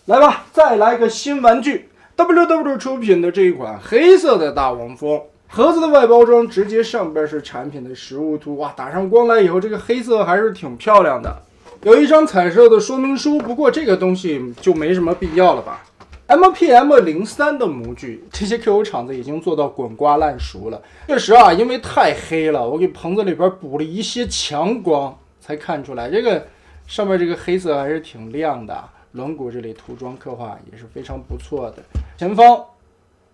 来吧，再来个新玩具 ，WW 出品的这一款黑色的大黄蜂。盒子的外包装直接上边是产品的实物图，哇，打上光来以后，这个黑色还是挺漂亮的。有一张彩色的说明书，不过这个东西就没什么必要了吧。MPM03 的模具，这些 QQ 厂子已经做到滚瓜烂熟了。确实啊，因为太黑了，我给棚子里边补了一些强光，才看出来这个上面这个黑色还是挺亮的。轮毂这里涂装刻画也是非常不错的。前方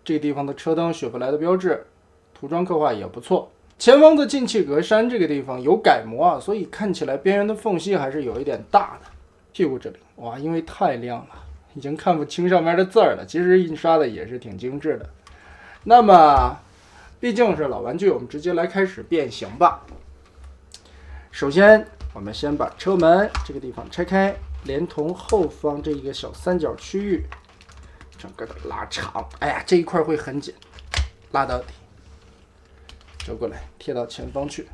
这个地方的车灯雪佛兰的标志，涂装刻画也不错。前方的进气格栅这个地方有改模啊，所以看起来边缘的缝隙还是有一点大的。屁股这里，哇，因为太亮了，已经看不清上面的字儿了。其实印刷的也是挺精致的。那么，毕竟是老玩具，我们直接来开始变形吧。首先，我们先把车门这个地方拆开，连同后方这一个小三角区域，整个的拉长。哎呀，这一块会很紧，拉到底。折过来贴到前方去，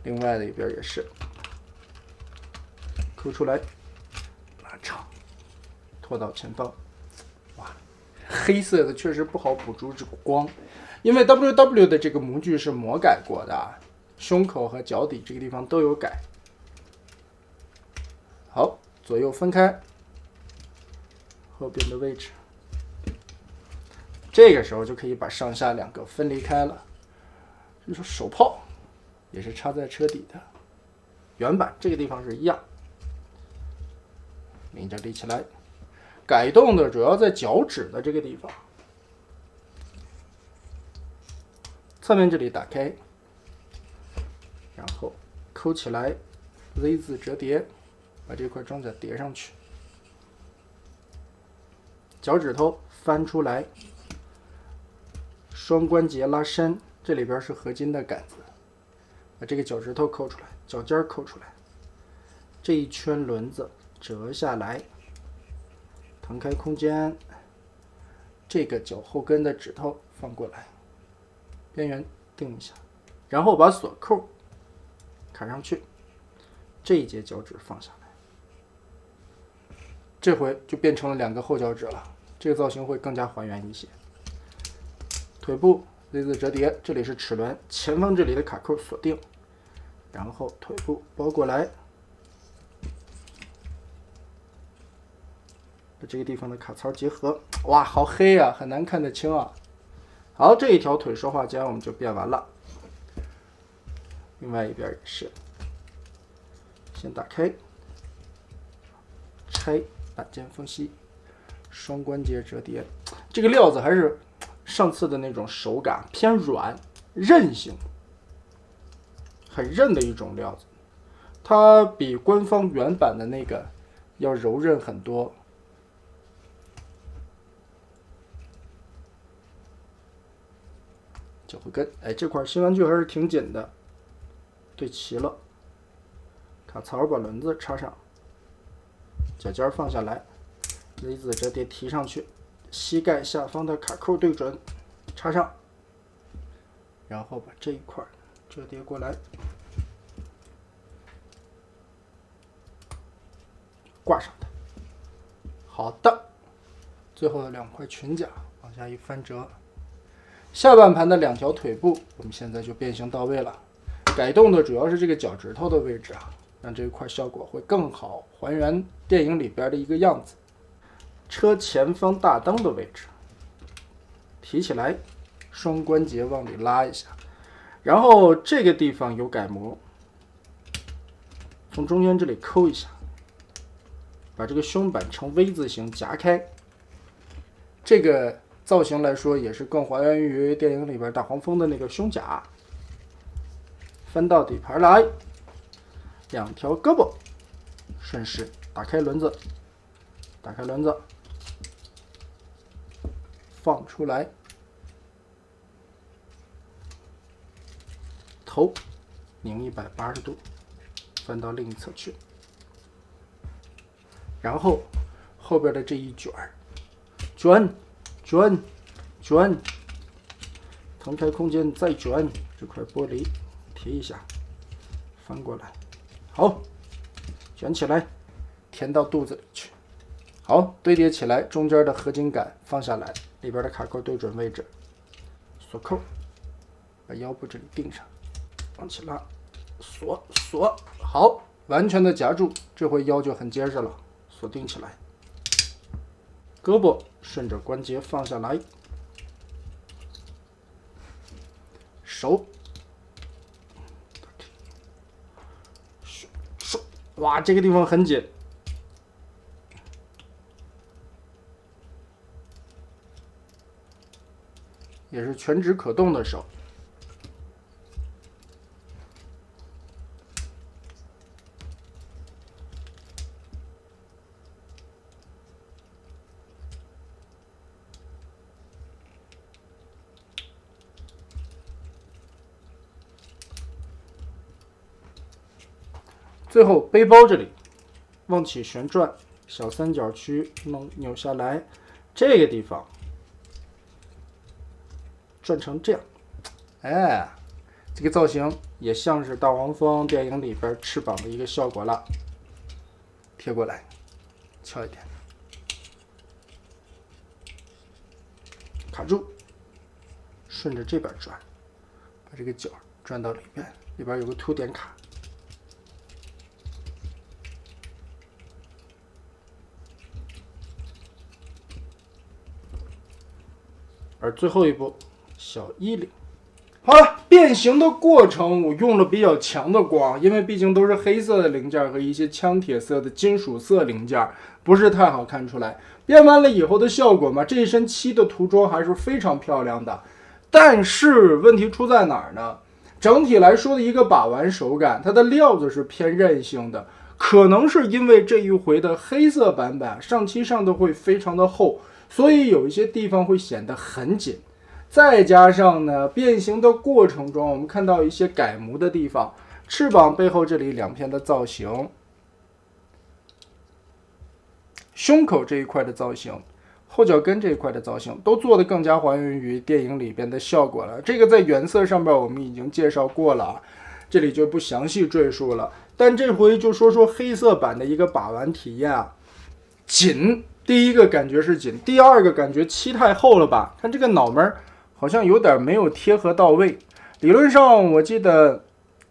另外的一边也是抠出来，拉长，拖到前方。哇，黑色的确实不好捕捉这个光，因为 WW 的这个模具是魔改过的，胸口和脚底这个地方都有改。好，左右分开，后边的位置，这个时候就可以把上下两个分离开了。你说手炮也是插在车底的，原版这个地方是一样，明着立起来。改动的主要在脚趾的这个地方，侧面这里打开，然后抠起来 ，Z 字折叠，把这块装甲叠上去，脚趾头翻出来，双关节拉伸。这里边是合金的杆子，把这个脚趾头抠出来，脚尖抠出来，这一圈轮子折下来，腾开空间，这个脚后跟的指头放过来，边缘定一下，然后把锁扣卡上去，这一节脚趾放下来，这回就变成了两个后脚趾了，这个造型会更加还原一些。腿部Z 字折叠，这里是齿轮，前方这里的卡扣锁定，然后腿部包过来，把这个地方的卡槽结合。哇，好黑啊，很难看得清啊。好，这一条腿说话间我们就变完了。另外一边也是，先打开，拆板件缝隙，双关节折叠。这个料子还是上次的那种手感，偏软韧性，很韧的一种料子，它比官方原版的那个要柔韧很多。脚后跟，哎，这块新玩具还是挺紧的，对齐了，卡槽把轮子插上，脚尖放下来 ，Z 字折叠提上去。膝盖下方的卡扣对准，插上，然后把这一块折叠过来，挂上它。好的，最后的两块裙甲往下一翻折，下半盘的两条腿部，我们现在就变形到位了。改动的主要是这个脚趾头的位置啊，让这一块效果会更好，还原电影里边的一个样子。车前方大灯的位置提起来，双关节往里拉一下，然后这个地方有改模，从中间这里抠一下，把这个胸板呈 V 字形夹开。这个造型来说也是更还原于电影里边大黄蜂的那个胸甲。翻到底盘来，两条胳膊顺势打开轮子，打开轮子，放出来，头拧180度，翻到另一侧去，然后后边的这一卷卷卷卷，腾开空间再卷，这块玻璃提一下，翻过来，好，卷起来，填到肚子里去。好，堆叠起来，中间的合金杆放下来，里边的卡扣对准位置，锁扣，把腰部这里定上，往起拉，锁，好，完全的夹住，这回腰就很结实了，锁定起来，胳膊顺着关节放下来，手，哇，这个地方很紧。也是全指可动的手。最后背包这里往起旋转，小三角区扭下来，这个地方转成这样，哎，这个造型也像是大黄蜂电影里边翅膀的一个效果了。贴过来，翘一点，卡住，顺着这边转，把这个角转到里边，里边有个凸点卡。而最后一步，小衣领。好了，变形的过程我用了比较强的光，因为毕竟都是黑色的零件和一些枪铁色的金属色零件，不是太好看出来。变完了以后的效果嘛，这一身漆的涂装还是非常漂亮的。但是问题出在哪儿呢？整体来说的一个把玩手感，它的料子是偏韧性的，可能是因为这一回的黑色版本上漆上的会非常的厚，所以有一些地方会显得很紧。再加上呢，变形的过程中，我们看到一些改模的地方，翅膀背后这里两片的造型，胸口这一块的造型，后脚跟这一块的造型，都做得更加还原于电影里边的效果了。这个在原色上边我们已经介绍过了啊，这里就不详细赘述了。但这回就说说黑色版的一个把玩体验啊，紧。第一个感觉是紧，第二个感觉漆太厚了吧？看这个脑门好像有点没有贴合到位。理论上我记得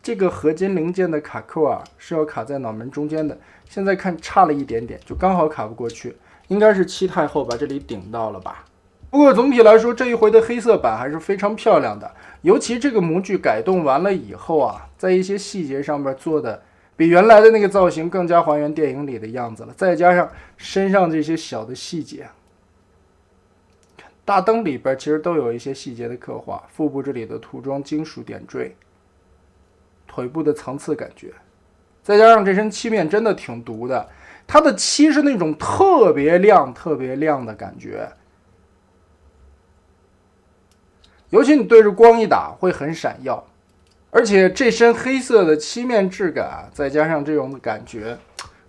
这个合金零件的卡扣啊是要卡在脑门中间的，现在看差了一点点，就刚好卡不过去，应该是漆太厚把这里顶到了吧。不过总体来说，这一回的黑色版还是非常漂亮的，尤其这个模具改动完了以后啊，在一些细节上面做的比原来的那个造型更加还原电影里的样子了，再加上身上这些小的细节，大灯里边其实都有一些细节的刻画，腹部这里的涂装金属点缀，腿部的层次感觉，再加上这身漆面真的挺毒的，它的漆是那种特别亮的感觉，尤其你对着光一打会很闪耀。而且这身黑色的漆面质感，再加上这种感觉，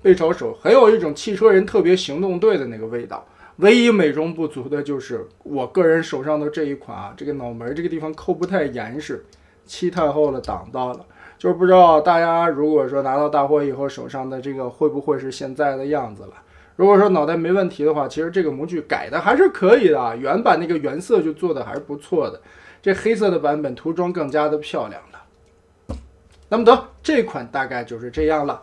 背朝手很有一种汽车人特别行动队的那个味道。唯一美中不足的就是我个人手上的这一款啊，这个脑门这个地方扣不太严实，漆太厚了挡到了。就是不知道大家如果说拿到大货以后手上的这个会不会是现在的样子了。如果说脑袋没问题的话，其实这个模具改的还是可以的，原版那个原色就做的还是不错的，这黑色的版本涂装更加的漂亮了。那么得，这款大概就是这样了。